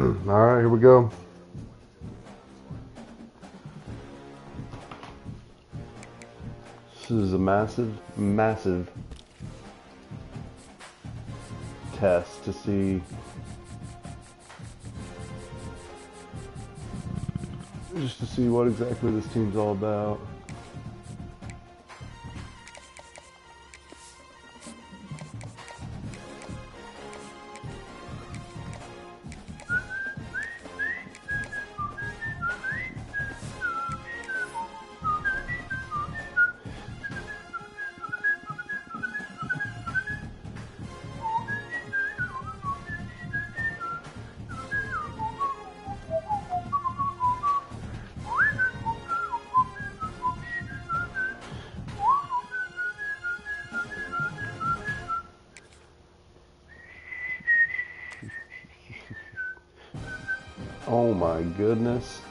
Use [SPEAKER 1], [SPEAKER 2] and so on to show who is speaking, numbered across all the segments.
[SPEAKER 1] right, here we go. This is a massive, massive test to see what exactly this team's all about. Oh my goodness.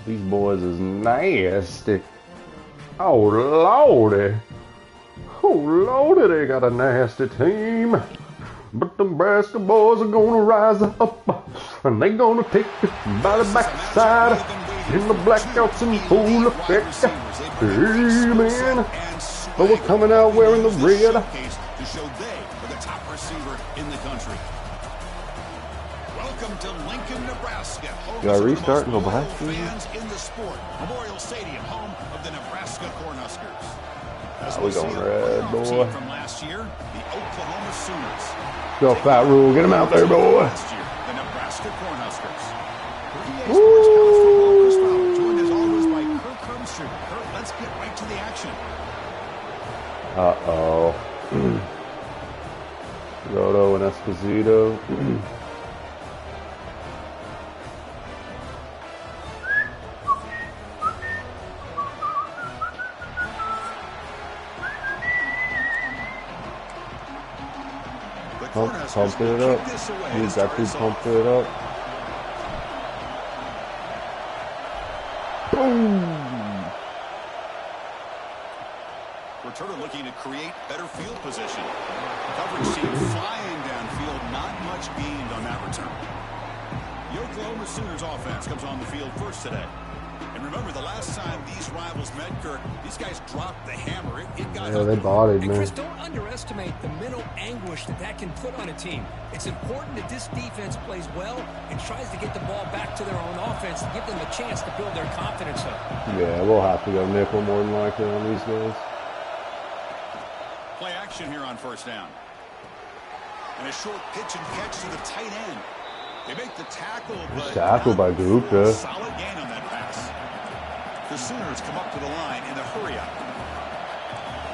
[SPEAKER 1] These boys is nasty. Oh lordy. Oh lordy, they got a nasty team. But the Nebraska boys are gonna rise up and they gonna take it by the backside in the blackouts in full effect. Amen. But we're coming out wearing the red.
[SPEAKER 2] To show they are the top receiver in the country. Welcome to Lincoln, Nebraska.
[SPEAKER 1] You gotta restart and go back.
[SPEAKER 2] Fans in the sport. Memorial Stadium, home of the Nebraska Cornhuskers. As
[SPEAKER 1] we going red, boy.
[SPEAKER 2] From last year, the Oklahoma Sooners.
[SPEAKER 1] Go, Fat Rule. Get him out there, boy.
[SPEAKER 2] Last year, the Nebraska Cornhuskers. EA Sports College Football Chris Fowler, joined as always by Kirk Hermstrom. Kirk, let's get right to the action.
[SPEAKER 1] Uh-oh. Roto and Esposito. Pumping it up. You exactly pumping it up. Boom!
[SPEAKER 2] Returner looking to create better field position. Coverage team flying downfield, not much gained on that return. The Oklahoma Sooners offense comes on the field first today. And remember, the last time these rivals met, Kirk, these guys dropped the hammer. It got
[SPEAKER 1] they bodied, man.
[SPEAKER 3] Chris, don't underestimate the mental anguish that can put on a team. It's important that this defense plays well and tries to get the ball back to their own offense to give them a chance to build their confidence up.
[SPEAKER 1] Yeah, we'll have to go nickel more than likely on these guys.
[SPEAKER 2] Play action here on first down. And a short pitch and catch to the tight end. They make the tackle, but
[SPEAKER 1] tackle by Gupta.
[SPEAKER 2] Solid gain on that pass. The Sooners come up to the line in a hurry-up.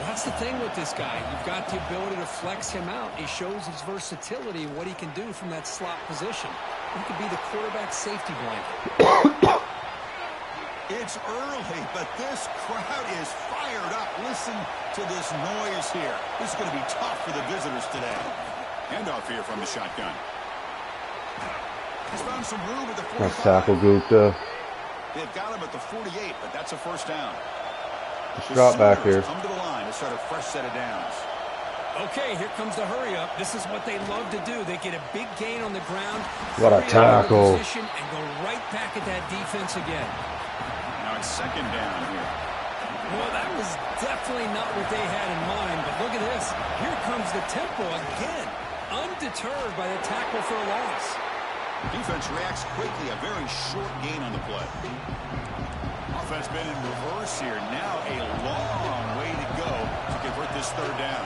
[SPEAKER 3] That's the thing with this guy. You've got the ability to flex him out. He shows his versatility and what he can do from that slot position. He could be the quarterback safety blanket.
[SPEAKER 2] It's early, but this crowd is fired up. Listen to this noise here. This is going to be tough for the visitors today. Handoff here from the shotgun. He's found some room at the 45.
[SPEAKER 1] Nice tackle, Gupta.
[SPEAKER 2] They've got him at the 48, but that's a first down.
[SPEAKER 1] Let's drop back here.
[SPEAKER 2] Come to the line to start a fresh set of downs.
[SPEAKER 3] Okay, here comes the hurry up. This is what they love to do. They get a big gain on the ground.
[SPEAKER 1] What a tackle.
[SPEAKER 3] And go right back at that defense again.
[SPEAKER 2] Now it's second down here.
[SPEAKER 3] Well, that was definitely not what they had in mind, but look at this. Here comes the tempo again. Undeterred by the tackle for a loss.
[SPEAKER 2] Defense reacts quickly. A very short gain on the play. Offense been in reverse here. Now a long way to go to convert this third down.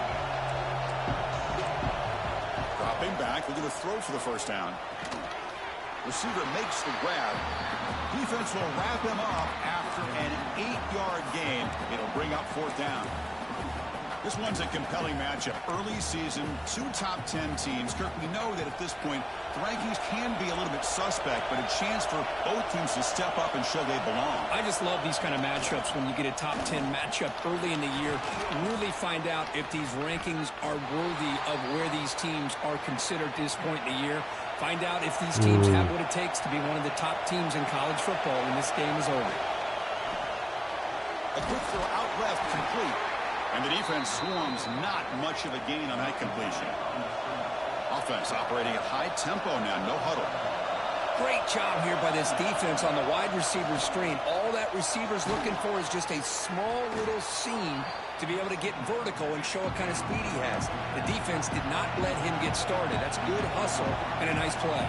[SPEAKER 2] Dropping back. Looking to throw for the first down. Receiver makes the grab. Defense will wrap him up after an 8-yard gain. It'll bring up fourth down. This one's a compelling matchup. Early season, two top 10 teams. Kirk, we know that at this point, the rankings can be a little bit suspect, but a chance for both teams to step up and show they belong.
[SPEAKER 3] I just love these kind of matchups when you get a top 10 matchup early in the year. Really find out if these rankings are worthy of where these teams are considered at this point in the year. Find out if these teams have what it takes to be one of the top teams in college football when this game is over.
[SPEAKER 2] A quick throw out left, complete. And the defense swarms, not much of a gain on that completion. Offense operating at high tempo now, no huddle.
[SPEAKER 3] Great job here by this defense on the wide receiver screen. All that receiver's looking for is just a small little seam to be able to get vertical and show what kind of speed he has. The defense did not let him get started. That's good hustle and a nice play.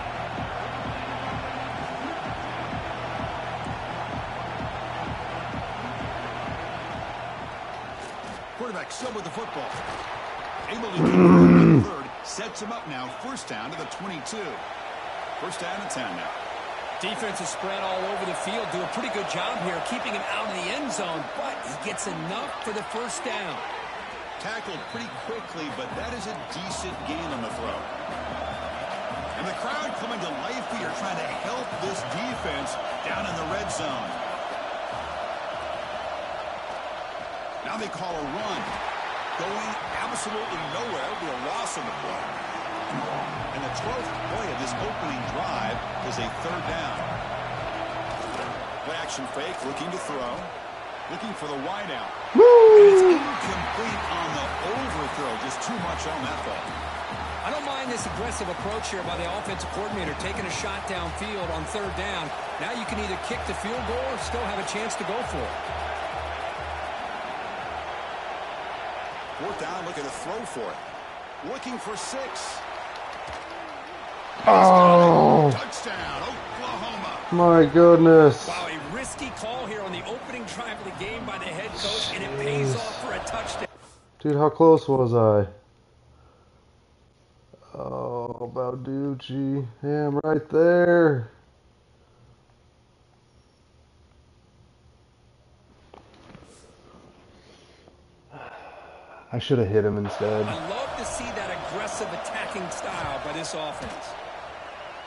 [SPEAKER 2] Quarterback still with the football. Able to do the third. Sets him up now. First down to the 22. First down and 10 now.
[SPEAKER 3] Defense is spread all over the field. Do a pretty good job here keeping him out of the end zone, but he gets enough for the first down.
[SPEAKER 2] Tackled pretty quickly, but that is a decent gain on the throw. And the crowd coming to life here, trying to help this defense down in the red zone. Now they call a run. Going absolutely nowhere. It'll be a loss on the play. And the 12th play of this opening drive is a third down. Play action fake, looking to throw. Looking for the wide out. And it's incomplete on the overthrow. Just too much on that ball.
[SPEAKER 3] I don't mind this aggressive approach here by the offensive coordinator, taking a shot downfield on third down. Now you can either kick the field goal or still have a chance to go for it.
[SPEAKER 2] Fourth down, looking to throw for it. Looking for 6.
[SPEAKER 1] Oh,
[SPEAKER 2] Touchdown, Oklahoma.
[SPEAKER 1] my goodness.
[SPEAKER 3] Wow, a risky call here on the opening drive of the game by the head coach, and it pays off for a touchdown.
[SPEAKER 1] Dude, how close was I? Oh, Balducci. Yeah, I'm right there. I should have hit him instead.
[SPEAKER 3] I love to see that aggressive attacking style by this offense.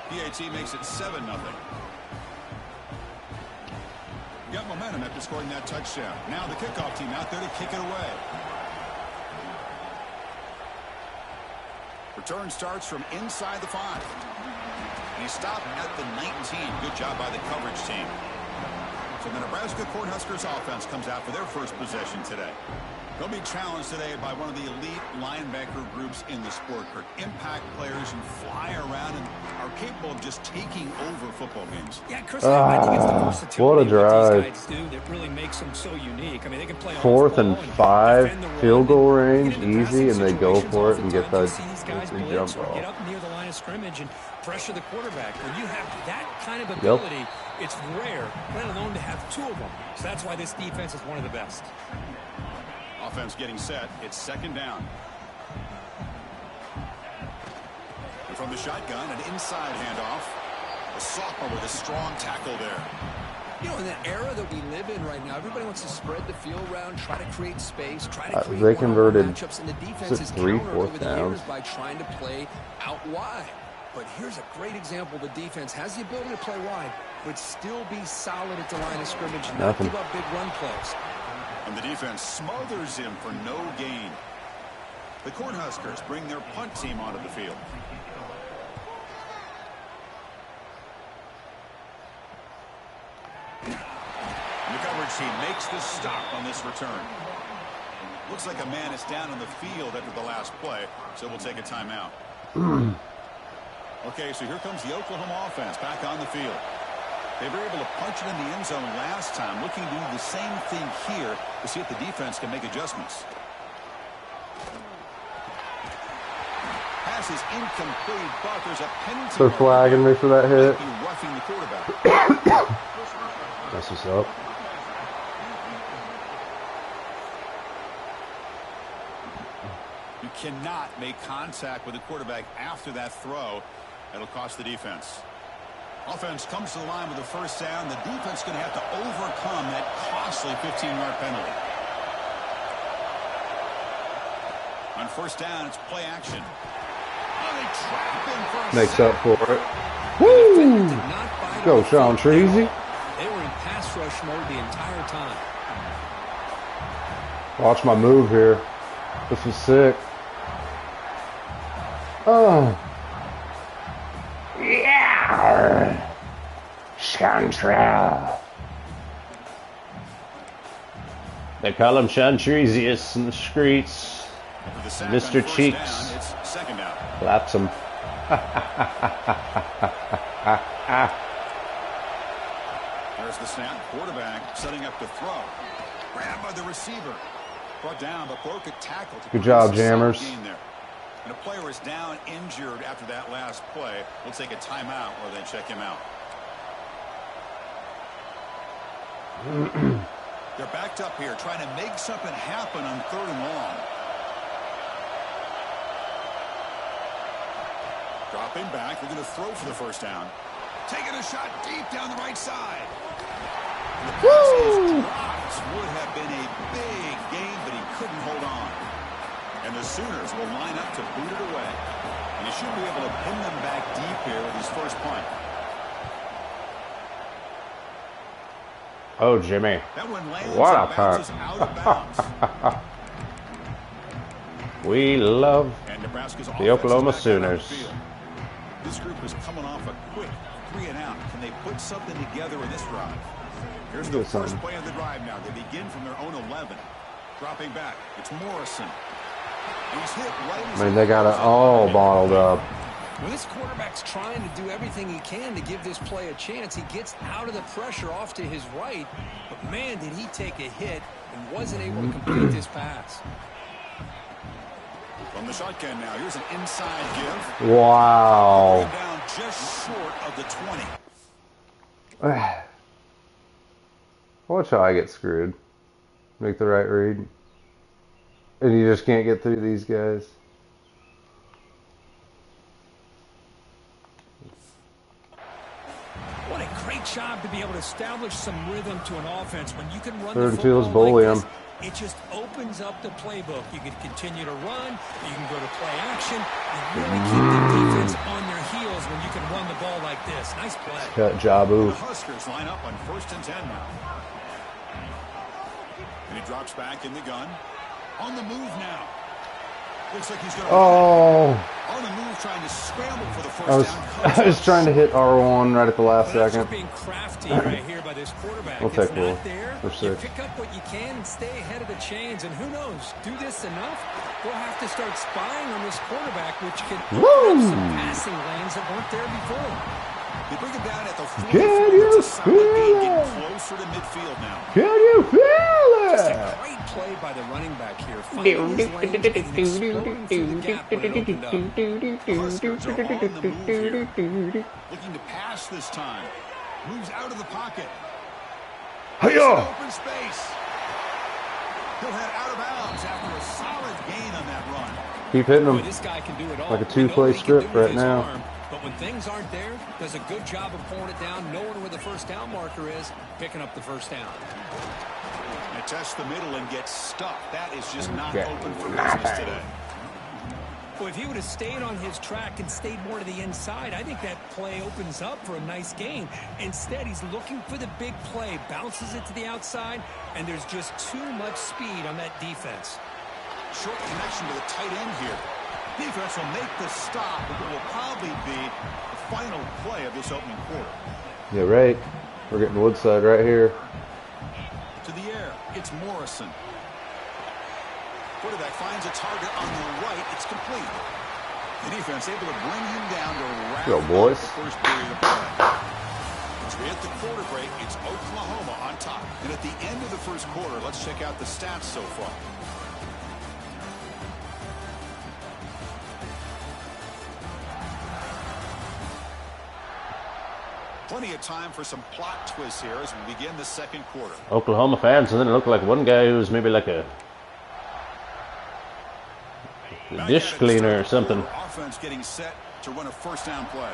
[SPEAKER 2] PAT makes it 7-0. Got momentum after scoring that touchdown. Now the kickoff team out there to kick it away. Return starts from inside the 5. And he stopped at the 19. Good job by the coverage team. So the Nebraska Cornhuskers offense comes out for their first possession today. They'll be challenged today by one of the elite linebacker groups in the sport. Impact players who fly around and are capable of just taking over football games.
[SPEAKER 3] Yeah, Chris, I think it's the versatility
[SPEAKER 1] what a drive.
[SPEAKER 3] these guys do that really makes them so unique. I mean, they can play
[SPEAKER 1] 4th and 5, field goal range, easy, and they go for it and get that jump
[SPEAKER 3] get
[SPEAKER 1] off.
[SPEAKER 3] up near the line of scrimmage and pressure the quarterback. When you have that kind of ability, it's rare, let alone to have 2 of them. So that's why this defense is one of the best.
[SPEAKER 2] Offense getting set. It's second down. And from the shotgun, an inside handoff. A sophomore with a strong tackle there.
[SPEAKER 3] You know, in the era that we live in right now, everybody wants to spread the field around, try to create space, try to create
[SPEAKER 1] they converted
[SPEAKER 3] matchups, and the defense is
[SPEAKER 1] 3
[SPEAKER 3] countered over
[SPEAKER 1] fourth
[SPEAKER 3] the
[SPEAKER 1] downs
[SPEAKER 3] years by trying to play out wide. But here's a great example. The defense has the ability to play wide, but still be solid at the line of scrimmage, not give up big run plays.
[SPEAKER 2] And the defense smothers him for no gain. The Cornhuskers bring their punt team onto the field. And the coverage team makes the stop on this return. Looks like a man is down on the field after the last play, so we'll take a timeout. Okay, so here comes the Oklahoma offense back on the field. They were able to punch it in the end zone last time, looking to do the same thing here to see if the defense can make adjustments. Pass is incomplete, but there's a penalty.
[SPEAKER 1] They're flagging me for that hit.
[SPEAKER 2] Roughing the quarterback.
[SPEAKER 1] That's what's up.
[SPEAKER 2] You cannot make contact with the quarterback after that throw. That'll cost the defense. Offense comes to the line with a first down. The defense going to have to overcome that costly 15-yard penalty. On first down, it's play action. Oh, they trap him for a
[SPEAKER 1] Makes
[SPEAKER 2] sack.
[SPEAKER 1] up for it. Woo! Go, Sean Treasy.
[SPEAKER 3] They were in pass rush mode the entire time.
[SPEAKER 1] Watch my move here. This is sick. Oh. Yeah. Chantrell. They call him Rhuleaidious in the streets.
[SPEAKER 2] With the sack
[SPEAKER 1] Mr.
[SPEAKER 2] on first
[SPEAKER 1] Cheeks.
[SPEAKER 2] down, it's second down.
[SPEAKER 1] Claps him.
[SPEAKER 2] There's the snap. Quarterback setting up to throw. Grabbed by the receiver. Brought down, but broke a tackle.
[SPEAKER 1] Good job, Jammers.
[SPEAKER 2] And a player is down injured after that last play. We'll take a timeout or they check him out. They're backed up here trying to make something happen on 3rd and long. Dropping back. They're going to throw for the first down. Taking a shot deep down the right side. The pass is dropped. Would have been a big gain, but he couldn't hold on. And the Sooners will line up to boot it away. And he should be able to pin them back deep here with his first punt.
[SPEAKER 1] Oh, Jimmy.
[SPEAKER 2] That one lands
[SPEAKER 1] What a
[SPEAKER 2] and bounces out of bounds.
[SPEAKER 1] We love
[SPEAKER 2] And Nebraska's
[SPEAKER 1] the Oklahoma
[SPEAKER 2] offense is back out on the
[SPEAKER 1] Sooners.
[SPEAKER 2] field. This group is coming off a quick 3 and out. Can they put something together in this drive? Here's the first play of the drive now. They begin from their own 11. Dropping back. It's Morrison. And he's hit right.
[SPEAKER 1] I mean, they got it all bottled up.
[SPEAKER 3] When this quarterback's trying to do everything he can to give this play a chance, he gets out of the pressure off to his right. But, man, did he take a hit and wasn't able to complete this pass.
[SPEAKER 2] From the shotgun now. Here's an inside give.
[SPEAKER 1] Wow.
[SPEAKER 2] Down just short of the 20.
[SPEAKER 1] Watch how I get screwed. Make the right read. And you just can't get through these guys.
[SPEAKER 3] What a great job to be able to establish some rhythm to an offense. When you can run
[SPEAKER 1] Third
[SPEAKER 3] the
[SPEAKER 1] and field's
[SPEAKER 3] football
[SPEAKER 1] bully
[SPEAKER 3] like
[SPEAKER 1] him.
[SPEAKER 3] this, it just opens up the playbook. You can continue to run. You can go to play action. You really keep the defense on their heels when you can run the ball like this. Nice play.
[SPEAKER 1] Cut Jabu.
[SPEAKER 2] The Huskers line up on 1st and 10 now. And he drops back in the gun. On the move now. Looks like he's going to on the move trying to scramble for the first down.
[SPEAKER 1] I was trying to hit R1 right at the last second.
[SPEAKER 3] Being crafty right here by this quarterback.
[SPEAKER 1] We'll take
[SPEAKER 3] it's not there.
[SPEAKER 1] For
[SPEAKER 3] You
[SPEAKER 1] 6.
[SPEAKER 3] pick up what you can and stay ahead of the chains. And who knows, do this enough, we'll have to start spying on this quarterback, which can open up some passing lanes that weren't there before.
[SPEAKER 2] They bring him down at the 44.
[SPEAKER 1] Can you feel it?
[SPEAKER 2] Getting closer to midfield now.
[SPEAKER 1] Can you feel
[SPEAKER 3] Just
[SPEAKER 1] it?
[SPEAKER 3] a great play by the running back here. Finding his lane and exploding through the gap when it opened up.
[SPEAKER 2] The Huskers are on the move here. Looking to pass this time. Moves out of the pocket.
[SPEAKER 1] Hi-ya!
[SPEAKER 2] Open space. He'll head out of bounds after a solid gain on that run.
[SPEAKER 1] Keep hitting
[SPEAKER 3] Boy,
[SPEAKER 1] them.
[SPEAKER 3] this guy can do it all.
[SPEAKER 1] Like a
[SPEAKER 3] We know
[SPEAKER 1] two-play
[SPEAKER 3] what he can
[SPEAKER 1] script
[SPEAKER 3] do with
[SPEAKER 1] right
[SPEAKER 3] his
[SPEAKER 1] now.
[SPEAKER 3] arm, but when things aren't there, does a good job of pulling it down, knowing where the first down marker is, picking up the first down.
[SPEAKER 2] They test the middle and get stuffed. That is just not open for business today.
[SPEAKER 3] Boy, if he would have stayed on his track and stayed more to the inside, I think that play opens up for a nice gain. Instead, he's looking for the big play, bounces it to the outside, and there's just too much speed on that defense.
[SPEAKER 2] Short connection to the tight end here. Defense will make the stop, but it will probably be the final play of this opening quarter.
[SPEAKER 1] Yeah, right. We're getting Woodside right here.
[SPEAKER 2] To the air, it's Morrison. Quarterback finds a target on the right. It's complete. The defense able to bring him down to wrap
[SPEAKER 1] Go,
[SPEAKER 2] up
[SPEAKER 1] boys.
[SPEAKER 2] the first period of play. As we hit the quarter break, it's Oklahoma on top. And at the end of the first quarter, let's check out the stats so far. Plenty of time for some plot twists here as we begin the second quarter.
[SPEAKER 1] Oklahoma fans, and then it looked like one guy who was maybe like a dish cleaner or something.
[SPEAKER 2] Offense getting set to run a first down play.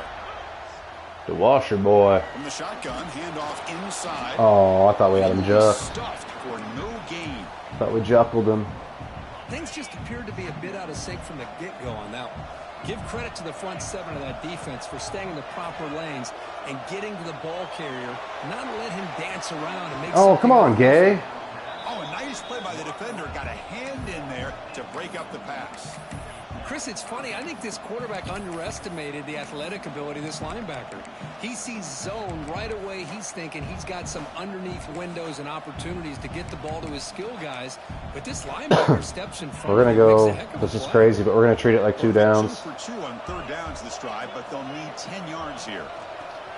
[SPEAKER 1] The washer boy.
[SPEAKER 2] From the shotgun, handoff inside.
[SPEAKER 1] Oh, I thought we had him jucked.
[SPEAKER 2] Stuffed for no gain.
[SPEAKER 1] Thought we juckled him.
[SPEAKER 3] Things just appeared to be a bit out of sync from the get-go on that one. Give credit to the front seven of that defense for staying in the proper lanes and getting to the ball carrier, not let him dance around and make.
[SPEAKER 1] Oh, come on, Gay.
[SPEAKER 2] Oh, a nice play by the defender. Got a hand in there to break up the pass.
[SPEAKER 3] Chris, it's funny. I think this quarterback underestimated the athletic ability of this linebacker. He sees zone right away. He's thinking he's got some underneath windows and opportunities to get the ball to his skill guys. But this linebacker steps in front.
[SPEAKER 1] We're going to go, this is crazy, but we're going to treat it like 2 downs.
[SPEAKER 2] 2 for 2 on 3rd downs this drive, but they'll need 10 yards here.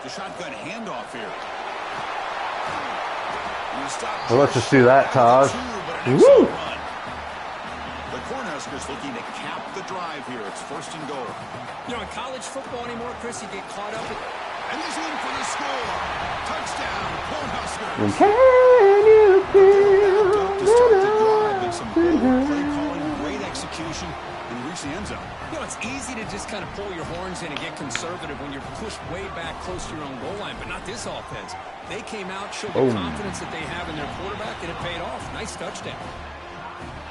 [SPEAKER 2] The shotgun handoff here.
[SPEAKER 1] Well, let's just do that, Taj. Woo!
[SPEAKER 2] The Cornhuskers looking to cap the drive here. It's 1st and goal.
[SPEAKER 3] You know, in college football anymore, Chris, you get caught up.
[SPEAKER 2] And he's in for the score. Touchdown, Cornhuskers.
[SPEAKER 1] And can you feel
[SPEAKER 2] to start the drive and some bold play calling, great execution, and reach the end zone.
[SPEAKER 3] You know, it's easy to just kind of pull your horns in and get conservative when you're pushed way back close to your own goal line, but not this offense. They came out, showed the confidence that they have in their quarterback, and it paid off. Nice touchdown.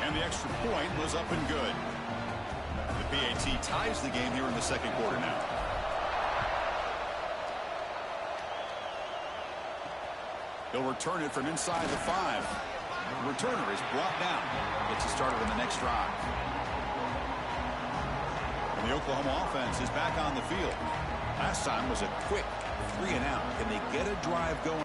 [SPEAKER 2] And the extra point was up and good. The PAT ties the game here in the 2nd quarter now. He'll return it from inside the 5. The returner is brought down. Gets it started on the next drive. And the Oklahoma offense is back on the field. Last time was a quick 3 and out. Can they get a drive going?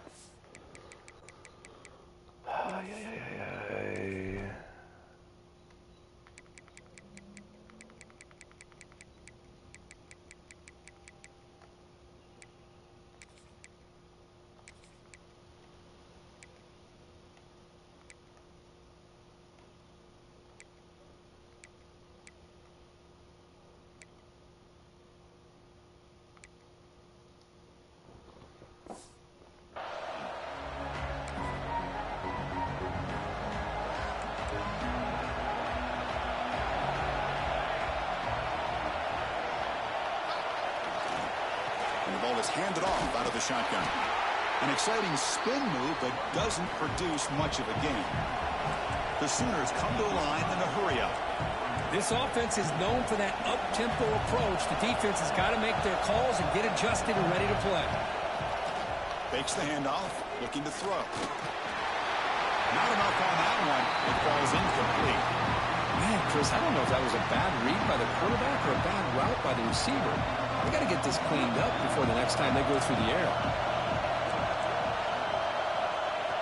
[SPEAKER 2] Is handed off out of the shotgun. An exciting spin move, but doesn't produce much of a gain. The Sooners come to the line in a hurry up.
[SPEAKER 3] This offense is known for that up-tempo approach. The defense has got to make their calls and get adjusted and ready to play.
[SPEAKER 2] Fakes the handoff, looking to throw. Not enough on that one. It falls incomplete.
[SPEAKER 3] Man, Chris, I don't know if that was a bad read by the quarterback or a bad route by the receiver. We got to get this cleaned up before the next time they go through the air.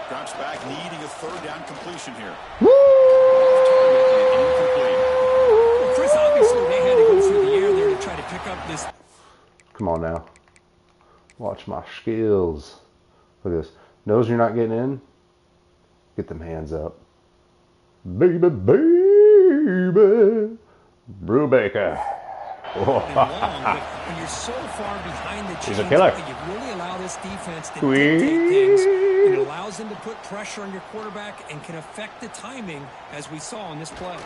[SPEAKER 2] Drops back, needing a 3rd down completion here.
[SPEAKER 1] Woo!
[SPEAKER 3] Well, Chris, obviously they had to go through the air there to try to pick up this.
[SPEAKER 1] Come on now. Watch my skills. Look at this. Knows you're not getting in? Get them hands up. Baby, baby. Brubaker.
[SPEAKER 3] Long, but when you're so far behind the chains,
[SPEAKER 1] He's a killer.
[SPEAKER 3] you really allow this defense to dictate things. It allows them to put pressure on your quarterback and can affect the timing, as we saw on this play.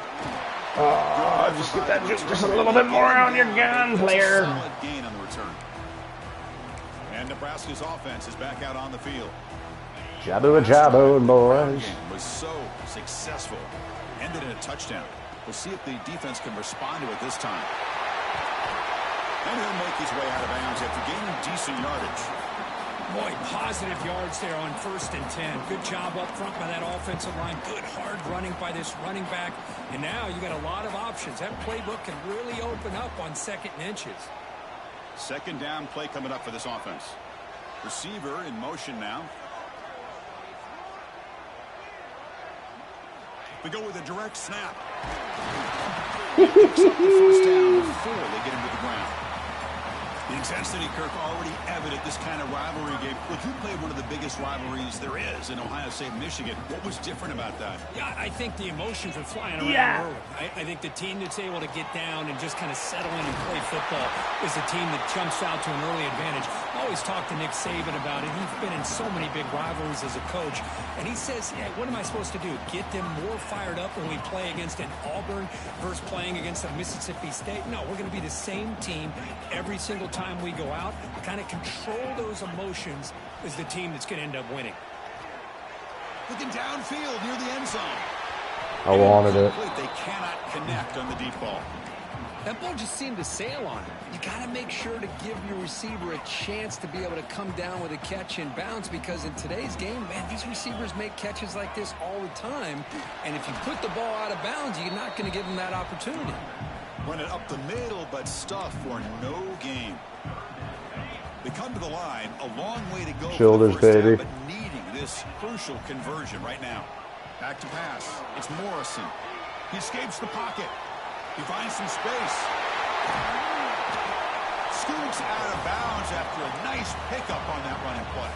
[SPEAKER 1] Just get that just a little bit more on your gun, player.
[SPEAKER 2] Solid gain on the return. And Nebraska's offense is back out on the field.
[SPEAKER 1] Jaboo-a-jaboo, boys.
[SPEAKER 2] Was so successful. Ended in a touchdown. We'll see if the defense can respond to it this time. And he'll make his way out of bounds after gaining decent yardage.
[SPEAKER 3] Boy, positive yards there on 1st and 10. Good job up front by that offensive line. Good hard running by this running back. And now you got a lot of options. That playbook can really open up on 2nd and inches.
[SPEAKER 2] 2nd down play coming up for this offense. Receiver in motion now. We go with a direct snap. He picks up the 1st down before they get him to the ground. The intensity, Kirk, already evident this kind of rivalry game. Look, you played one of the biggest rivalries there is in Ohio State, Michigan. What was different about that?
[SPEAKER 3] Yeah, I think the emotions are flying around early. I think the team that's able to get down and just kind of settle in and play football is the team that jumps out to an early advantage. I always talk to Nick Saban about it. He's been in so many big rivalries as a coach. And he says, yeah, what am I supposed to do? Get them more fired up when we play against an Auburn versus playing against a Mississippi State? No, we're going to be the same team every single time we go out. Kind of control those emotions is the team that's going to end up winning.
[SPEAKER 2] Looking downfield near the end zone.
[SPEAKER 1] I wanted it.
[SPEAKER 2] They cannot connect on the deep ball.
[SPEAKER 3] That ball just seemed to sail on him. You got to make sure to give your receiver a chance to be able to come down with a catch in bounds, because in today's game, man, these receivers make catches like this all the time. And if you put the ball out of bounds, you're not going to give them that opportunity.
[SPEAKER 2] Run it up the middle, but stuff for no gain. They come to the line, a long way to go.
[SPEAKER 1] Shoulders,
[SPEAKER 2] for the first
[SPEAKER 1] baby.
[SPEAKER 2] down, but needing this crucial conversion right now. Back to pass. It's Morrison. He escapes the pocket. He finds some space. Scoots out of bounds after a nice pickup on that running play.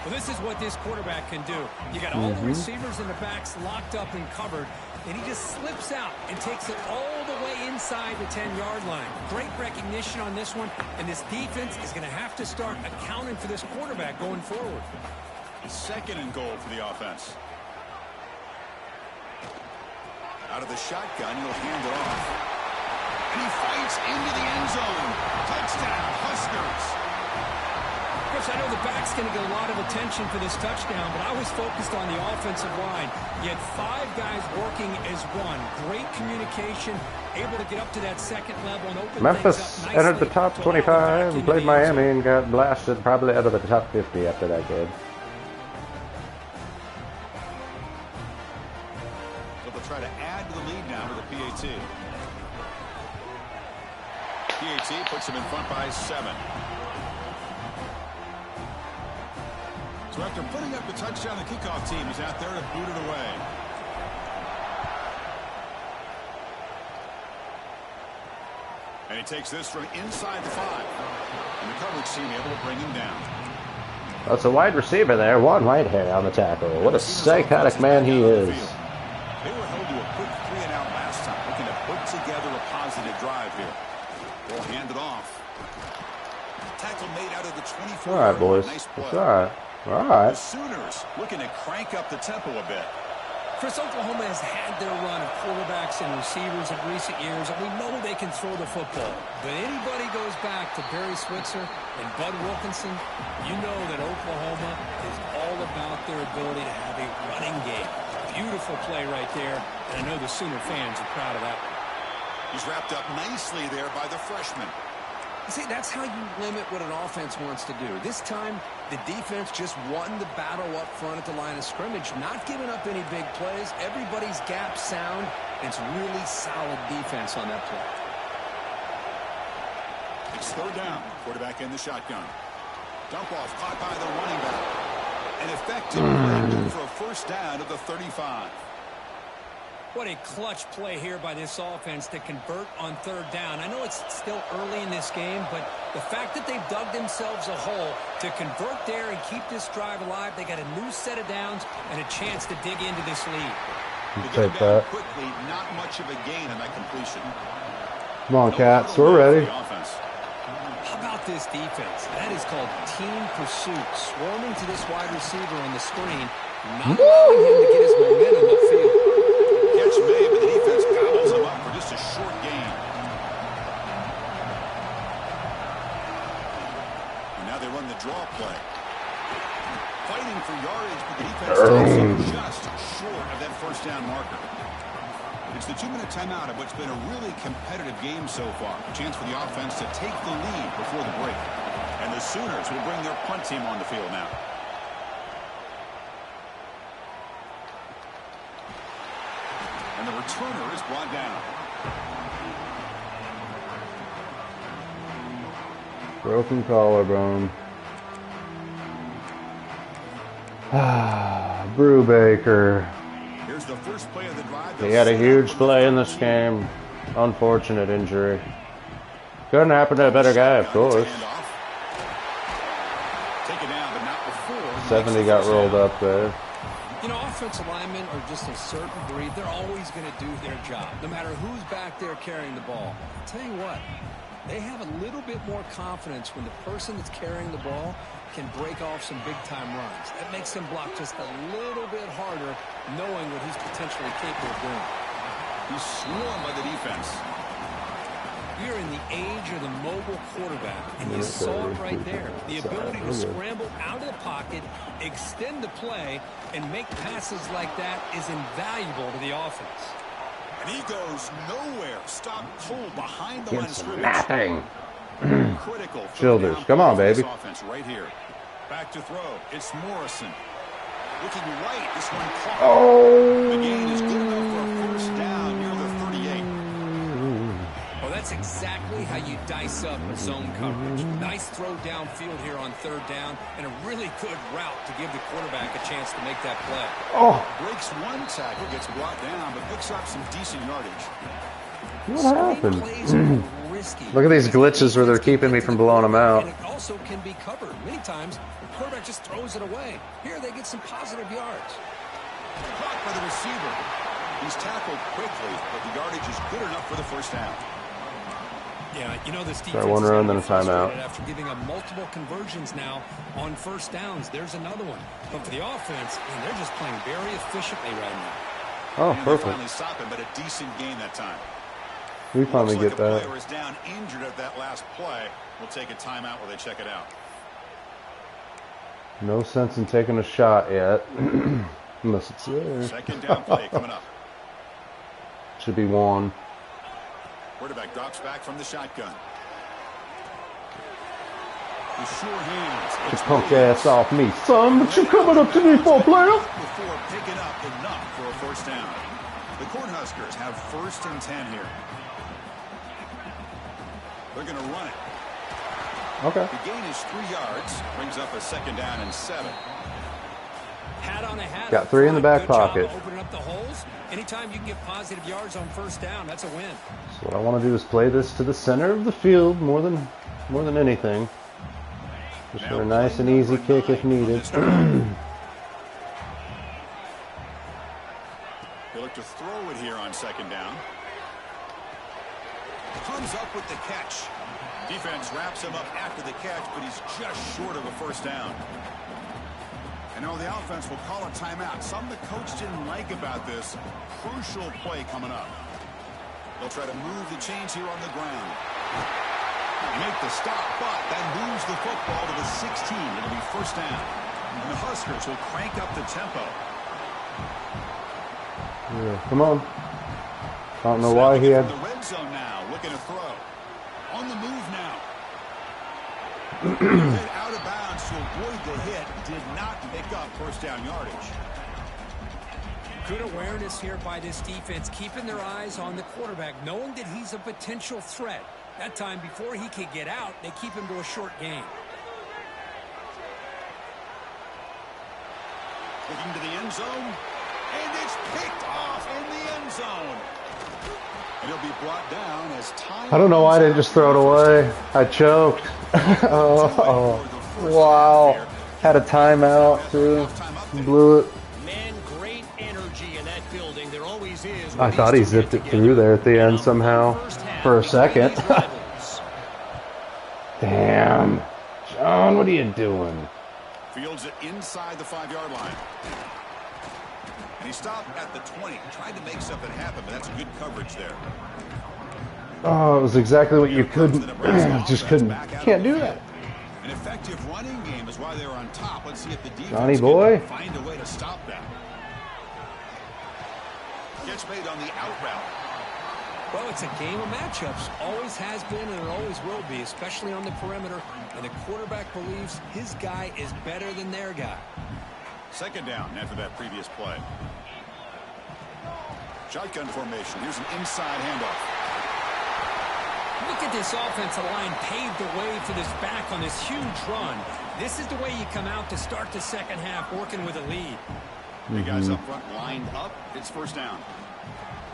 [SPEAKER 3] Well, this is what this quarterback can do. You got all the receivers and the backs locked up and covered, and he just slips out and takes it all the way inside the 10-yard line. Great recognition on this one, and this defense is going to have to start accounting for this quarterback going forward.
[SPEAKER 2] Second and goal for the offense. Out of the shotgun, he'll hand it off. And he fights into the end zone. Touchdown, Huskers.
[SPEAKER 3] Chris, I know the back's going to get a lot of attention for this touchdown, but I was focused on the offensive line. You had 5 guys working as one. Great communication, able to get up to that second level and open
[SPEAKER 1] Memphis
[SPEAKER 3] things up
[SPEAKER 1] entered the
[SPEAKER 3] nicely
[SPEAKER 1] top
[SPEAKER 3] to allow
[SPEAKER 1] 25
[SPEAKER 3] them back
[SPEAKER 1] and
[SPEAKER 3] into
[SPEAKER 1] played
[SPEAKER 3] the end
[SPEAKER 1] Miami
[SPEAKER 3] zone.
[SPEAKER 1] and got blasted probably out of the top 50 after that game.
[SPEAKER 2] So they'll try to add to the lead now with the PAT. PAT puts him in front by 7. So after putting up the touchdown, the kickoff team is out there to boot it away. And he takes this from inside the 5. And the coverage team able to bring him down.
[SPEAKER 1] That's a wide receiver there. One right hand on the tackle. What a psychotic man he is.
[SPEAKER 2] They were held to a quick 3-and-out last time, looking to put together a positive drive here. They'll hand it off. Tackle made out of the 24.
[SPEAKER 1] All right, boys.
[SPEAKER 2] Nice
[SPEAKER 1] It's
[SPEAKER 2] play.
[SPEAKER 1] all right. All right.
[SPEAKER 2] The Sooners looking to crank up the tempo a bit.
[SPEAKER 3] Chris, Oklahoma has had their run of quarterbacks and receivers in recent years, and we know they can throw the football. But anybody goes back to Barry Switzer and Bud Wilkinson, you know that Oklahoma is all about their ability to have a running game. Beautiful play right there, and I know the Sooner fans are proud of that one.
[SPEAKER 2] He's wrapped up nicely there by the freshman.
[SPEAKER 3] See, that's how you limit what an offense wants to do. This time, the defense just won the battle up front at the line of scrimmage, not giving up any big plays. Everybody's gap sound. It's really solid defense on that play.
[SPEAKER 2] It's third down. Quarterback in the shotgun. Dump off caught by the running back. An effective play for a first down of the 35.
[SPEAKER 3] What a clutch play here by this offense to convert on third down. I know it's still early in this game, but the fact that they've dug themselves a hole to convert there and keep this drive alive, they got a new set of downs and a chance to dig into this lead.
[SPEAKER 1] Take that.
[SPEAKER 2] Quickly, not much of a gain on that completion.
[SPEAKER 1] Come on, Cats. We're ready.
[SPEAKER 3] How about this defense? That is called team pursuit. Swarming to this wide receiver on the screen, not allowing him to get his momentum upfield.
[SPEAKER 2] Catch made, but the defense gobbles him up for just a short gain. And now they run the draw play. Fighting for yardage, but the defense takes him just short of that first down marker. It's the 2-minute timeout of what's been a really competitive game so far. A chance for the offense to take the lead before the break. And the Sooners will bring their punt team on the field now. And the returner is brought down.
[SPEAKER 1] Broken collarbone. Brubaker.
[SPEAKER 2] Here's the first play of the drive.
[SPEAKER 1] He had a huge play in this game. Unfortunate injury. Couldn't happen to a better guy, of course.
[SPEAKER 2] Take it down, but not before.
[SPEAKER 1] 70 got rolled up there.
[SPEAKER 3] You know, offensive linemen are just a certain breed. They're always going to do their job, no matter who's back there carrying the ball. I'll tell you what, they have a little bit more confidence when the person that's carrying the ball can break off some big-time runs. That makes him block just a little bit harder, knowing what he's potentially capable of doing.
[SPEAKER 2] He's swarmed by the defense.
[SPEAKER 3] We're in the age of the mobile quarterback, and you saw it right there. The ability to scramble out of the pocket, extend the play, and make passes like that is invaluable to the offense.
[SPEAKER 2] And he goes nowhere. Stop cold behind the line of
[SPEAKER 1] It's
[SPEAKER 2] scrimmage.
[SPEAKER 1] nothing.
[SPEAKER 2] Critical.
[SPEAKER 1] Childers, come on, baby.
[SPEAKER 2] Offense right here. Back to throw. It's Morrison. Looking right. This one caught.
[SPEAKER 1] Oh.
[SPEAKER 2] The gain is good enough for a first down near the 38.
[SPEAKER 3] That's exactly how you dice up a zone coverage. Nice throw downfield here on third down, and a really good route to give the quarterback a chance to make that play.
[SPEAKER 1] Oh,
[SPEAKER 2] Breaks one tackle, gets brought down, but picks up some decent yardage.
[SPEAKER 1] what happened? Look at these glitches where they're keeping me from blowing them out.
[SPEAKER 3] And it also can be covered. Many times, the quarterback just throws it away. Here, they get some positive yards.
[SPEAKER 2] Caught by the receiver. He's tackled quickly, but the yardage is good enough for the first down.
[SPEAKER 3] Yeah, you know this defense
[SPEAKER 1] one
[SPEAKER 3] is
[SPEAKER 1] run,
[SPEAKER 3] gonna
[SPEAKER 1] then
[SPEAKER 3] be
[SPEAKER 1] a timeout.
[SPEAKER 3] frustrated after giving up multiple conversions now on first downs. There's another one. But for the offense, man, they're just playing very efficiently right now.
[SPEAKER 1] Oh,
[SPEAKER 2] And
[SPEAKER 1] perfect.
[SPEAKER 2] they finally stop him, but a decent gain that time.
[SPEAKER 1] We finally
[SPEAKER 2] Looks
[SPEAKER 1] get
[SPEAKER 2] like a
[SPEAKER 1] that.
[SPEAKER 2] player is down injured at that last play. We'll take a timeout while they check it out.
[SPEAKER 1] No sense in taking a shot yet. Unless it's there.
[SPEAKER 2] Second down play coming up.
[SPEAKER 1] Should be one.
[SPEAKER 2] Quarterback drops back from the shotgun. With sure hands.
[SPEAKER 1] Get your punk ass off me, son. What you coming up to me for, player?
[SPEAKER 2] Before picking up enough for a first down. The Cornhuskers have 1st and 10 here. They're going to run it.
[SPEAKER 1] Okay.
[SPEAKER 2] The gain is 3 yards. Brings up a second down and 7.
[SPEAKER 3] Hat on a hat.
[SPEAKER 1] Got 3 in the back
[SPEAKER 3] Good job
[SPEAKER 1] pocket.
[SPEAKER 3] of opening up the holes. Anytime you can get positive yards on first down, that's a win.
[SPEAKER 1] So what I want to do is play this to the center of the field more than anything. Just for a nice and easy kick if needed.
[SPEAKER 2] They look to throw it here on second down. Comes up with the catch. Defense wraps him up after the catch, but he's just short of a first down. And now the offense will call a timeout. Something the coach didn't like about this. Crucial play coming up. They'll try to move the chains here on the ground. Make the stop, but then moves the football to the 16. It'll be first down. And the Huskers will crank up the tempo.
[SPEAKER 1] Yeah, come on. I don't know why he had.
[SPEAKER 2] The red zone now, looking to throw. On the move now. Hit out of bounds to avoid the hit. Did not pick up first down yardage.
[SPEAKER 3] Good awareness here by this defense, keeping their eyes on the quarterback, knowing that he's a potential threat. That time, before he could get out, they keep him to a short gain.
[SPEAKER 2] Looking to the end zone. And it's picked off in the end zone. And he'll be brought down as time.
[SPEAKER 1] I don't know why I didn't just throw it away. I choked. Oh, wow. Had a timeout, too. Blew it.
[SPEAKER 3] Man, great energy in that building. There always is.
[SPEAKER 1] I thought he zipped it through there at the end somehow. For a second. Damn. John, what are you doing?
[SPEAKER 2] Fields it inside the 5-yard line. And he stopped at the 20. Tried to make something happen, but that's good coverage there.
[SPEAKER 1] Oh, it was exactly what you couldn't. Just couldn't. Can't do that.
[SPEAKER 2] An effective running game is why they're on top. Let's see if the defense
[SPEAKER 1] Johnny boy.
[SPEAKER 2] can find a way to stop that. Gets made on the out route.
[SPEAKER 3] Well, it's a game of matchups. Always has been and it always will be, especially on the perimeter. And the quarterback believes his guy is better than their guy.
[SPEAKER 2] Second down after that previous play. Shotgun formation. Here's an inside handoff.
[SPEAKER 3] Look at this offensive line paved the way for this back on this huge run. This is the way you come out to start the second half working with a lead.
[SPEAKER 2] The guys up front lined up. It's first down.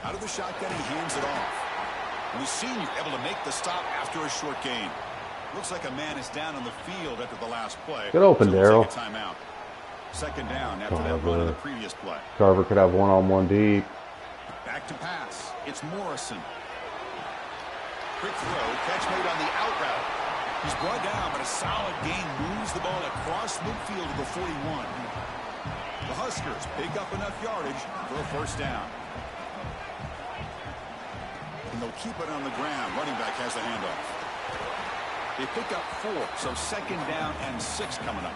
[SPEAKER 2] Out of the shotgun, he hands it off. And the senior able to make the stop after a short gain. Looks like a man is down on the field after the last play.
[SPEAKER 1] Get open,
[SPEAKER 2] so we'll
[SPEAKER 1] Darryl.
[SPEAKER 2] take a timeout. Second down after that run in the previous play.
[SPEAKER 1] Carver could have one-on-one deep.
[SPEAKER 2] Back to pass. It's Morrison. Quick throw. Catch made on the out route. He's brought down, but a solid gain moves the ball across midfield to the 41. The Huskers pick up enough yardage for a first down. And they'll keep it on the ground. Running back has the handoff. They pick up 4, so second down and 6 coming up.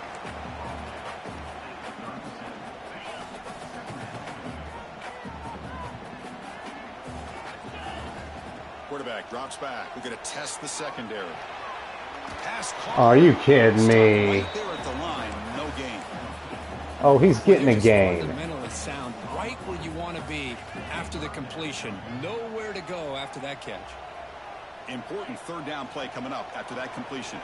[SPEAKER 2] Quarterback drops back. We're going to test the secondary. Pass call.
[SPEAKER 1] Are you kidding me?
[SPEAKER 2] Right there at the line, no gain.
[SPEAKER 1] Oh, he's getting a
[SPEAKER 3] Just
[SPEAKER 1] gain.
[SPEAKER 3] fundamentally sound, right where you want to be after the completion. Nowhere to go after that catch.
[SPEAKER 2] Important third down play coming up after that completion.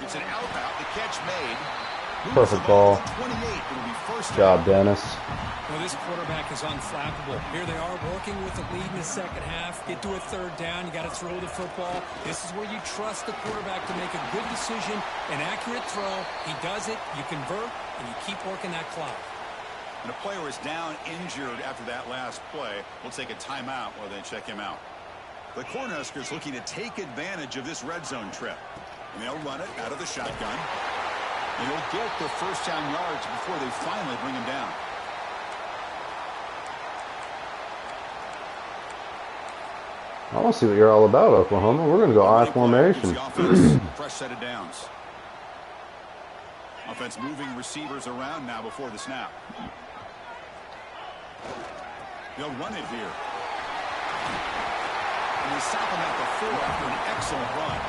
[SPEAKER 2] It's an out route. The catch made.
[SPEAKER 1] Perfect ball.
[SPEAKER 2] 28. It'll be first
[SPEAKER 1] Good job, Dennis.
[SPEAKER 3] Well, this quarterback is unflappable. Here they are working with the lead in the second half. Get to a third down. You got to throw the football. This is where you trust the quarterback to make a good decision, an accurate throw. He does it. You convert, and you keep working that clock.
[SPEAKER 2] And a player is down injured after that last play. We'll take a timeout while they check him out. The Cornhuskers looking to take advantage of this red zone trip. And they'll run it out of the shotgun. And they'll get the first down yards before they finally bring him down.
[SPEAKER 1] I want to see what you're all about, Oklahoma. We're going to go I formation.
[SPEAKER 2] Fresh set of downs. Offense moving receivers around now before the snap. They'll run it here. And they stop him at the 4 after an excellent run.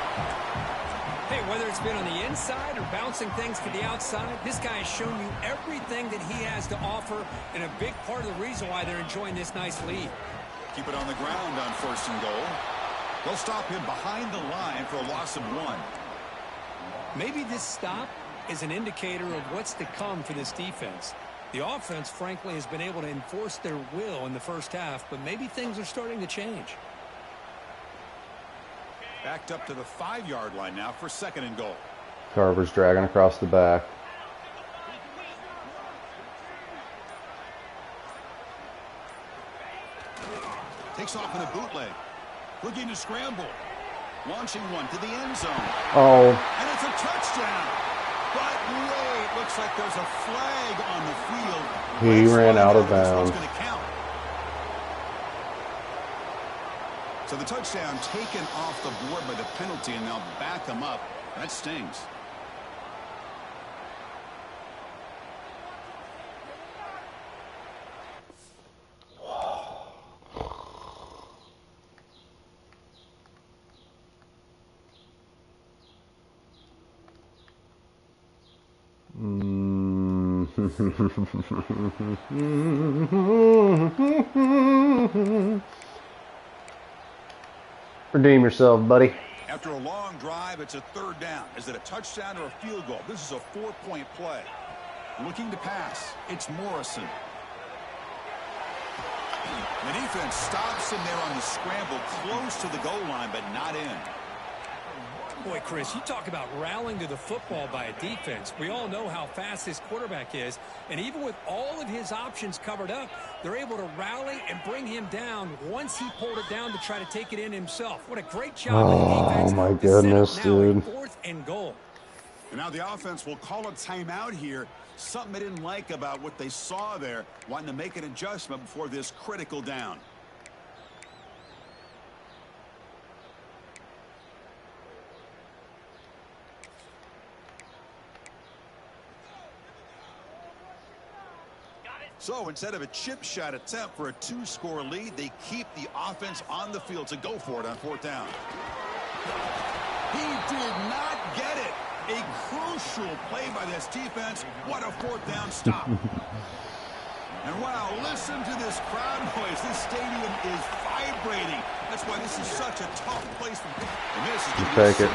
[SPEAKER 3] Hey, whether it's been on the inside or bouncing things to the outside, this guy has shown you everything that he has to offer, and a big part of the reason why they're enjoying this nice lead.
[SPEAKER 2] Keep it on the ground on first and goal. They'll stop him behind the line for a loss of 1.
[SPEAKER 3] Maybe this stop is an indicator of what's to come for this defense. The offense, frankly, has been able to enforce their will in the first half, but maybe things are starting to change.
[SPEAKER 2] Backed up to the 5-yard line now for second and goal.
[SPEAKER 1] Carver's dragging across the back.
[SPEAKER 2] Takes off in a bootleg. Looking to scramble. Launching one to the end zone.
[SPEAKER 1] Oh.
[SPEAKER 2] And it's a touchdown. But wait, looks like there's a flag on the field.
[SPEAKER 1] He ran out of bounds.
[SPEAKER 2] So the touchdown taken off the board by the penalty, and they'll back him up. That stings.
[SPEAKER 1] Redeem yourself, buddy.
[SPEAKER 2] After a long drive, it's a third down. Is it a touchdown or a field goal? This is a 4-point play. Looking to pass. It's Morrison. The defense stops him there on the scramble, close to the goal line, but not in.
[SPEAKER 3] Boy, Chris, you talk about rallying to the football by a defense. We all know how fast this quarterback is, and even with all of his options covered up, they're able to rally and bring him down once he pulled it down to try to take it in himself. What a great job by the defense.
[SPEAKER 1] Oh, my goodness, dude.
[SPEAKER 3] 4th and goal.
[SPEAKER 2] And now the offense will call a timeout here. Something they didn't like about what they saw there, wanting to make an adjustment before this critical down. So instead of a chip shot attempt for a 2-score lead, they keep the offense on the field to go for it on 4th down. He did not get it. A crucial play by this defense. What a 4th down stop. And wow, listen to this crowd noise. This stadium is vibrating. That's why this is such a tough place for people. And this is
[SPEAKER 1] We'll take it.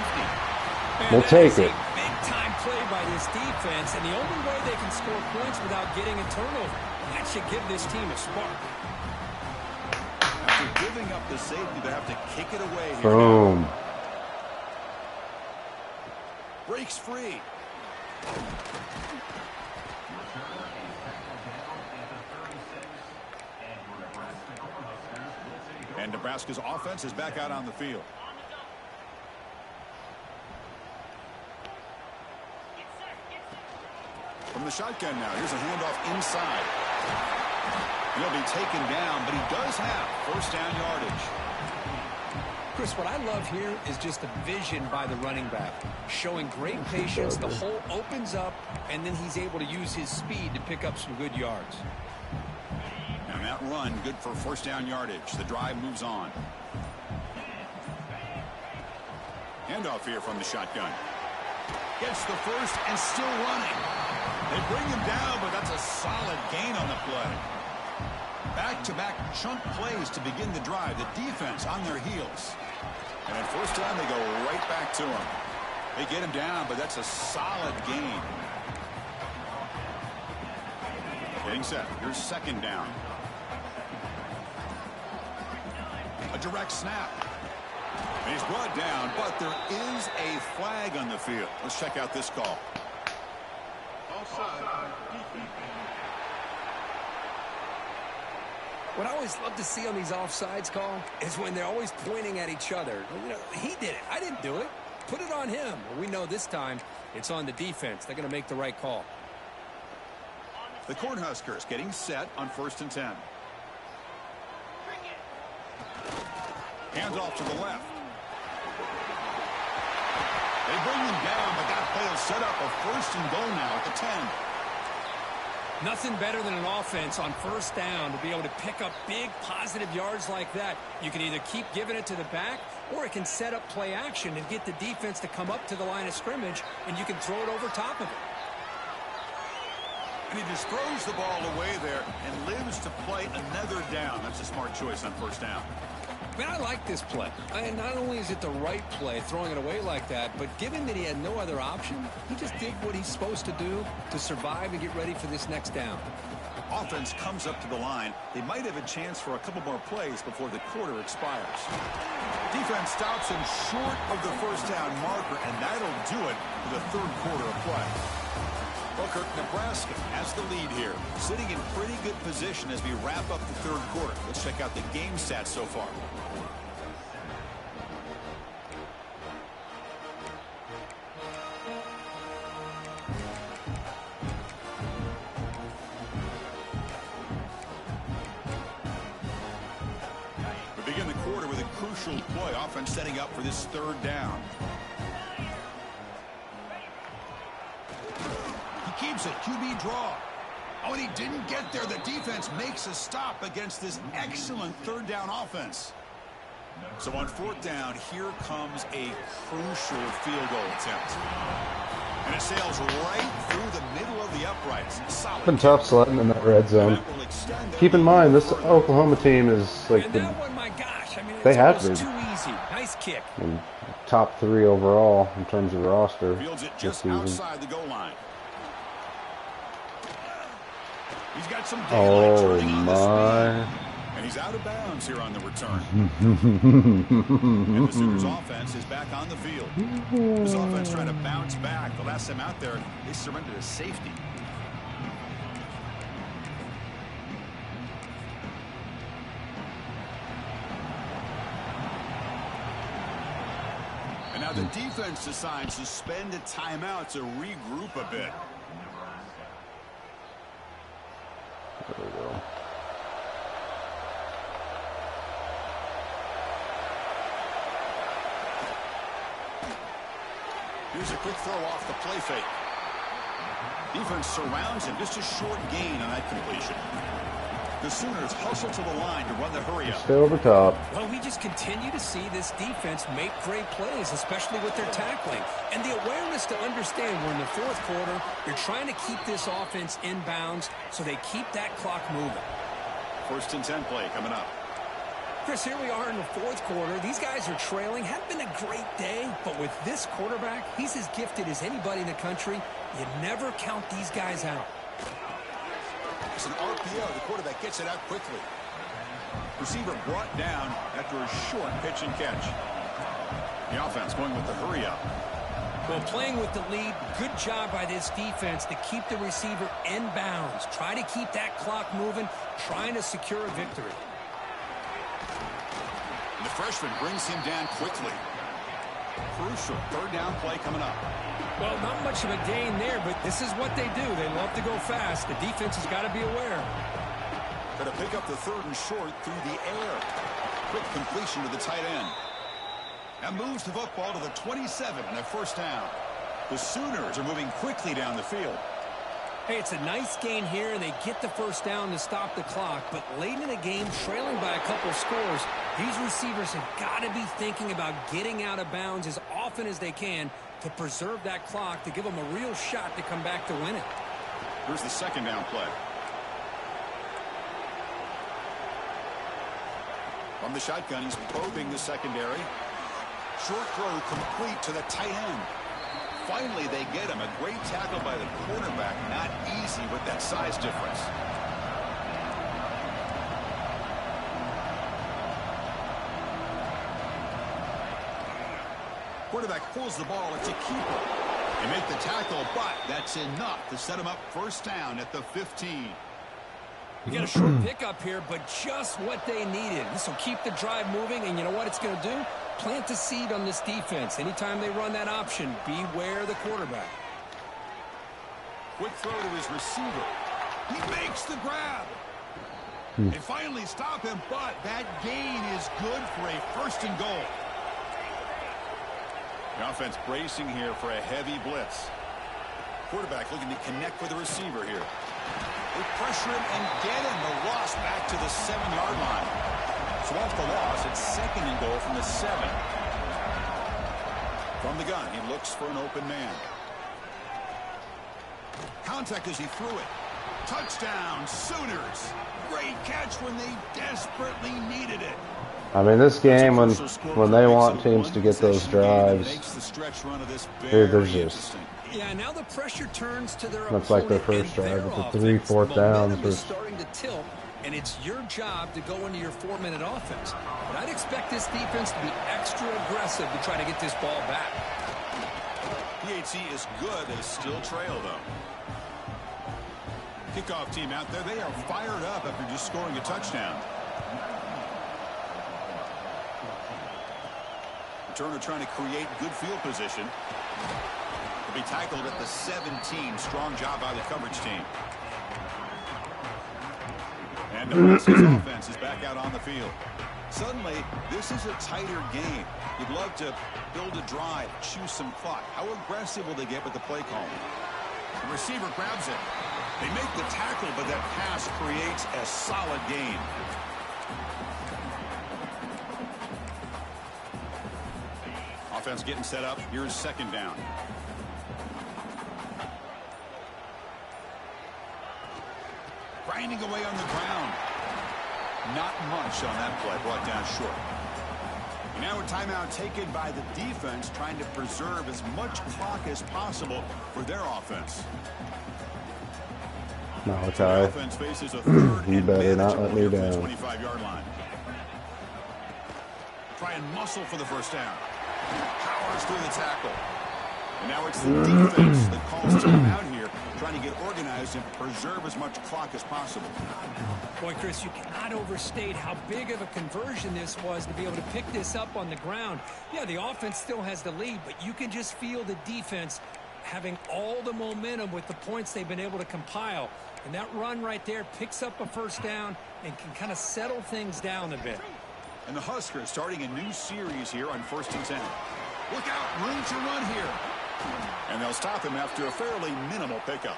[SPEAKER 1] We'll take it.
[SPEAKER 3] Big-time play by this defense, and the only way they can score points without getting a turnover. That should give this team a spark.
[SPEAKER 2] After giving up the safety, they have to kick it away here.
[SPEAKER 1] Boom.
[SPEAKER 2] Now. Breaks free. And Nebraska's offense is back out on the field. From the shotgun now, here's a handoff inside. He'll be taken down, but he does have first down yardage.
[SPEAKER 3] Chris, what I love here is just the vision by the running back. Showing great patience, the hole opens up, and then he's able to use his speed to pick up some good yards.
[SPEAKER 2] And that run, good for first down yardage. The drive moves on. Handoff here from the shotgun. Gets the first and still running. They bring him down, but that's a solid gain on the play. Back-to-back chunk plays to begin the drive. The defense on their heels. First down, they go right back to him. They get him down, but that's a solid gain. Getting set. Here's second down. A direct snap. And he's brought down, but there is a flag on the field. Let's check out this call.
[SPEAKER 3] What I always love to see on these offsides call is when they're always pointing at each other. You know, he did it. I didn't do it. Put it on him. Well, we know this time it's on the defense. They're going to make the right call.
[SPEAKER 2] The Cornhuskers getting set on 1st and 10. Hands off to the left. They bring him down, but that play will set up a 1st and goal now at the 10.
[SPEAKER 3] Nothing better than an offense on 1st down to be able to pick up big positive yards like that. You can either keep giving it to the back, or it can set up play action and get the defense to come up to the line of scrimmage, and you can throw it over top of it.
[SPEAKER 2] And he just throws the ball away there and lives to play another down. That's a smart choice on 1st down.
[SPEAKER 3] Man, I like this play. And not only is it the right play, throwing it away like that, but given that he had no other option, he just did what he's supposed to do to survive and get ready for this next down.
[SPEAKER 2] Offense comes up to the line. They might have a chance for a couple more plays before the quarter expires. Defense stops him short of the 1st down marker, and that'll do it for the 3rd quarter of play. Booker, Nebraska has the lead here, sitting in pretty good position as we wrap up the 3rd quarter. Let's check out the game stats so far. We begin the quarter with a crucial play. Offense setting up for this 3rd down. Keeps it, QB draw. Oh, and he didn't get there. The defense makes a stop against this excellent 3rd down offense. So on 4th down, here comes a crucial field goal attempt. And it sails right through the middle of the uprights. Solid.
[SPEAKER 1] Been tough sledding in that red zone. Keep in mind, this Oklahoma team is like the,
[SPEAKER 3] my gosh, I mean,
[SPEAKER 1] they have to
[SPEAKER 3] too easy. Nice kick.
[SPEAKER 1] Top 3 overall in terms of roster.
[SPEAKER 2] Fields it
[SPEAKER 1] this
[SPEAKER 2] just
[SPEAKER 1] season.
[SPEAKER 2] outside the goal line. He's got some daylight turning on the speed. And he's out of bounds here on the return. And the Sooners offense is back on the field. This offense trying to bounce back. The last time out there, they surrendered a safety. And now the defense decides to spend a timeout to regroup a bit.
[SPEAKER 1] There we go.
[SPEAKER 2] Here's a quick throw off the play fake. Defense surrounds him. Just a short gain on that completion. The Sooners hustle to the line to run the hurry up.
[SPEAKER 1] Stay over top.
[SPEAKER 3] Well, we just continue to see this defense make great plays, especially with their tackling. And the awareness to understand we're in the 4th quarter, you're trying to keep this offense in bounds so they keep that clock moving.
[SPEAKER 2] 1st and 10 play coming up.
[SPEAKER 3] Chris, here we are in the 4th quarter. These guys are trailing. Hadn't been a great day, but with this quarterback, he's as gifted as anybody in the country. You never count these guys out.
[SPEAKER 2] It's an RPO. The quarterback gets it out quickly. Receiver brought down after a short pitch and catch. The offense going with the hurry up.
[SPEAKER 3] Well, playing with the lead, good job by this defense to keep the receiver in bounds. Try to keep that clock moving, trying to secure a victory.
[SPEAKER 2] And the freshman brings him down quickly. Crucial 3rd down play coming up.
[SPEAKER 3] Well, not much of a gain there, but this is what they do. They love to go fast. The defense has got to be aware.
[SPEAKER 2] Got to pick up the 3rd and short through the air. Quick completion to the tight end. And moves the football to the 27 and a 1st down. The Sooners are moving quickly down the field.
[SPEAKER 3] Hey, it's a nice gain here, and they get the 1st down to stop the clock. But late in the game, trailing by a couple scores, these receivers have got to be thinking about getting out of bounds as often as they can to preserve that clock, to give them a real shot to come back to win it.
[SPEAKER 2] Here's the 2nd down play. From the shotgun, he's probing the secondary. short throw complete to the tight end. Finally, they get him. A great tackle by the quarterback. Not easy with that size difference. Quarterback pulls the ball. It's a keeper. They make the tackle, but that's enough to set him up first down at the 15.
[SPEAKER 3] You got a short pickup here, but just what they needed. This will keep the drive moving, and you know what it's going to do? Plant a seed on this defense. Anytime they run that option, beware the quarterback.
[SPEAKER 2] Quick throw to his receiver. He makes the grab. They finally stop him, but that gain is good for a first and goal. The offense bracing here for a heavy blitz. Quarterback looking to connect with the receiver here. They pressure him and get him. The loss back to the 7-yard line. So off the loss, it's second and goal from the 7. From the gun, he looks for an open man. Contact as he threw it. Touchdown, Sooners. Great catch when they desperately needed it.
[SPEAKER 1] I mean, this game, when they want teams to get those drives, there's just...
[SPEAKER 3] Yeah, now the pressure turns to their
[SPEAKER 1] Looks like their first drive with the 3 4th downs.
[SPEAKER 3] Is starting to tilt, and it's your job to go into your 4-minute offense. But I'd expect this defense to be extra aggressive to try to get this ball back.
[SPEAKER 2] PHC is good. They still trail, though. Kickoff team out there. They are fired up after just scoring a touchdown. Turner trying to create good field position. Will be tackled at the 17. Strong job by the coverage team. And Nebraska's offense is back out on the field. Suddenly, this is a tighter game. You'd love to build a drive, choose some clock. How aggressive will they get with the play call? The receiver grabs it. They make the tackle, but that pass creates a solid gain. Offense getting set up. Here's second down. Grinding away on the ground. Not much on that play. Brought down short. And now a timeout taken by the defense, trying to preserve as much clock as possible for their offense.
[SPEAKER 1] Malachi, you better not let me down.
[SPEAKER 2] 25-yard line. Try and muscle for the first down. Powers through the tackle. And now it's the defense that calls time out here, trying to get organized and preserve as much clock as possible.
[SPEAKER 3] Boy, Chris, you cannot overstate how big of a conversion this was to be able to pick this up on the ground. Yeah, the offense still has the lead, but you can just feel the defense having all the momentum with the points they've been able to compile. And that run right there picks up a first down and can kind of settle things down a bit.
[SPEAKER 2] And the Huskers starting a new series here on 1st and 10. Look out, room to run here. And they'll stop him after a fairly minimal pickup.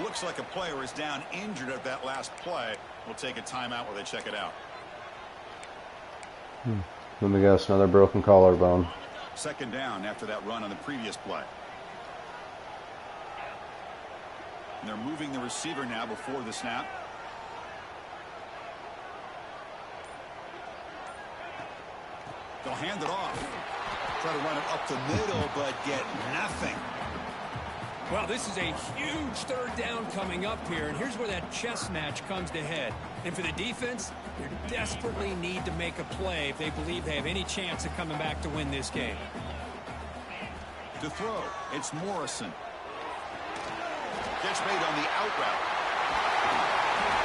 [SPEAKER 2] Looks like a player is down injured at that last play. We'll take a timeout while they check it out.
[SPEAKER 1] Let me guess, another broken collarbone.
[SPEAKER 2] Second down after that run on the previous play. And they're moving the receiver now before the snap. They'll hand it off. Try to run it up the middle, but get nothing.
[SPEAKER 3] Well, this is a huge third down coming up here, and here's where that chess match comes to head. And for the defense, they desperately need to make a play if they believe they have any chance of coming back to win this game.
[SPEAKER 2] To throw, it's Morrison. Catch made on the out route.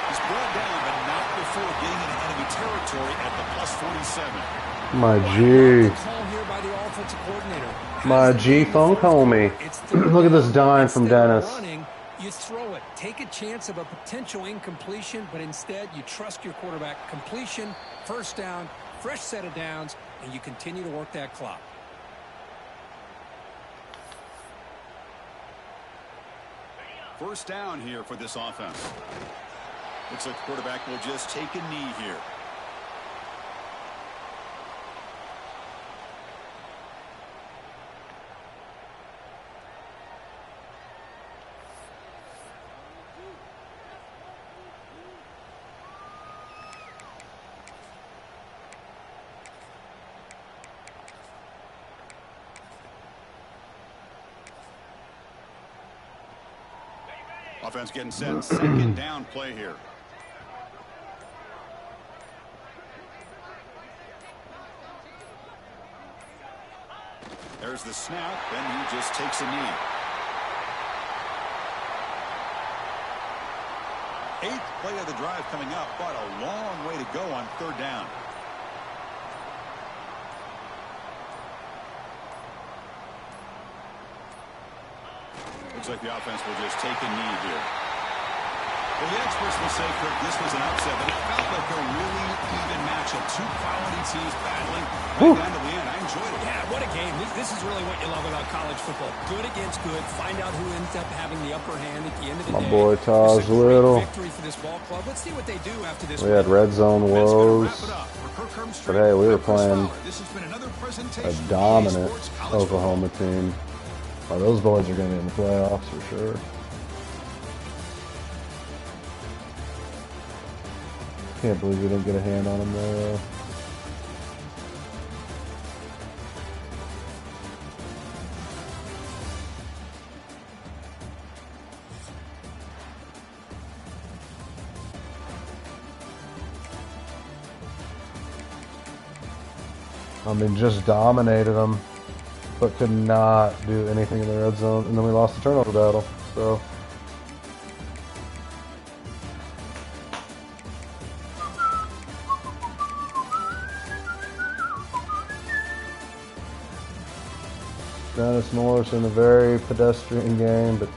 [SPEAKER 2] He's brought down, but not before getting into enemy territory at the +47.
[SPEAKER 1] My G.
[SPEAKER 3] Call here by the offensive coordinator.
[SPEAKER 1] My G phone call me. Look at this dime from Dennis.
[SPEAKER 3] Running, you throw it. Take a chance of a potential incompletion, but instead you trust your quarterback. Completion, first down, fresh set of downs, and you continue to work that clock.
[SPEAKER 2] First down here for this offense. Looks like the quarterback will just take a knee here. Offense getting set. Second down play here. There's the snap, and he just takes a knee. 8th play of the drive coming up, but a long way to go on 3rd down. Looks like the offense will just take a knee here. Well, the experts will say, Kirk, this was an upset, but it felt like a really even matchup. Two quality teams battling right down to the end. I enjoyed it.
[SPEAKER 3] Yeah, what a game. This is really what you love about college football. Good against good. Find out who ends up having the upper hand at the end of the day.
[SPEAKER 1] My boy Taj Little.
[SPEAKER 3] Victory for this ball club. Let's see what they do after this.
[SPEAKER 1] We had red zone woes. But hey, we were playing a dominant Oklahoma team. Oh, those boys are going to be in the playoffs for sure. Can't believe we didn't get a hand on them there. I mean, just dominated them, but could not do anything in the red zone, and then we lost the turnover battle. So. Dennis Morris in a very pedestrian game, but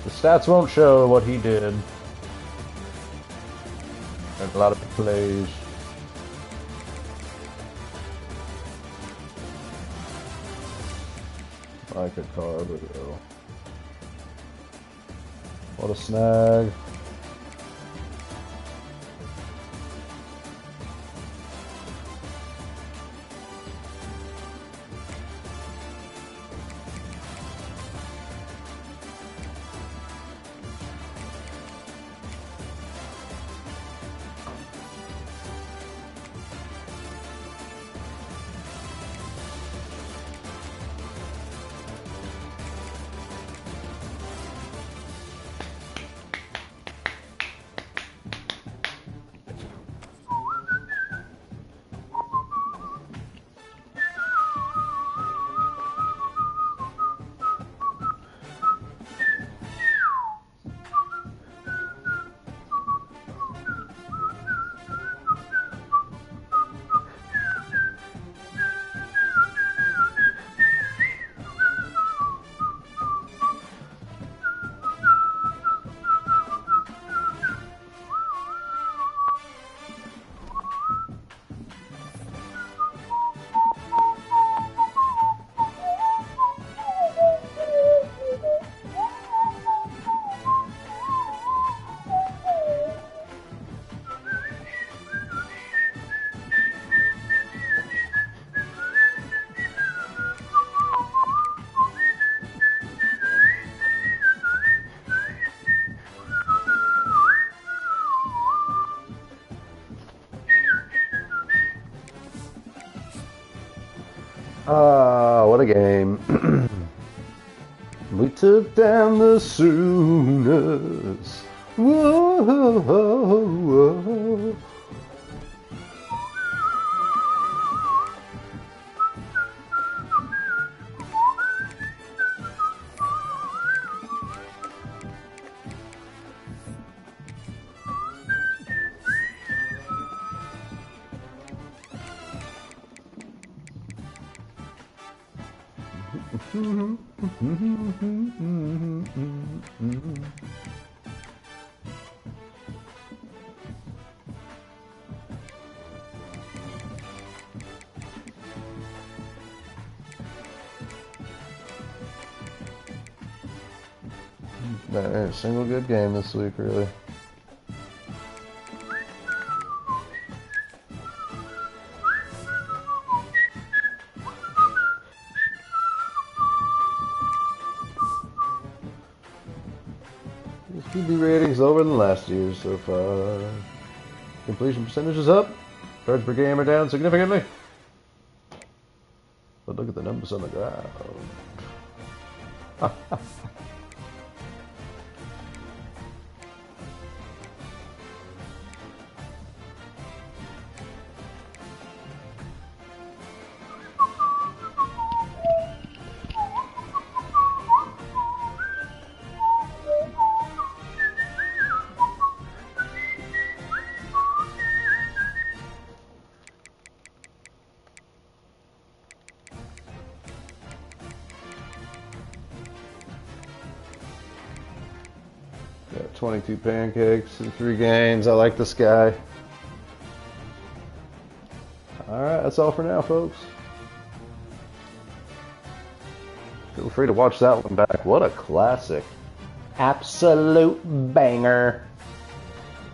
[SPEAKER 1] the stats won't show what he did. There's a lot of plays. I could carve it though. What a snag. What a game. We took down the Sooners. Whoa, whoa, whoa. Not a single good game this week, really. QB ratings lower than last year so far. Completion percentage is up. Yards per game are down significantly. But look at the numbers on the ground. Got 22 pancakes in 3 games. I like this guy. Alright, that's all for now, folks. Feel free to watch that one back. What a classic. Absolute banger.